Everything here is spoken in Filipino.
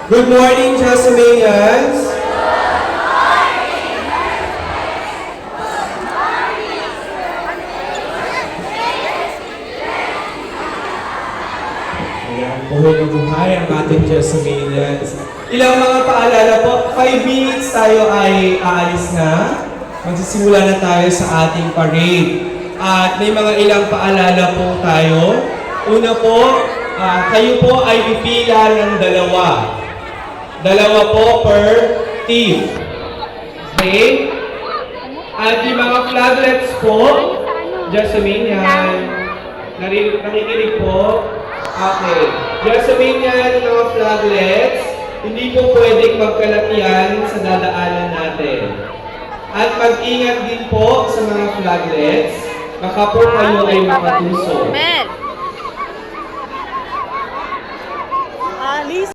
Good morning, Jasminians! Ayan, buhay na buhay ang ating Jasminians. Ilang mga paalala po, 5 minutes tayo ay aalis na. Magsisimula na tayo sa ating parade. At may mga ilang paalala po tayo. Una po, kayo po ay pipila ng dalawa. Dalawa po per team. Okay? At yung mga flaglets po, Jasminian, nakikinig po. Okay. Jasminian, yung mga flaglets, hindi po pwedeng magkalat yan sa dadaanan natin. At mag-ingat din po sa mga flaglets, baka po kayo ay makatusok.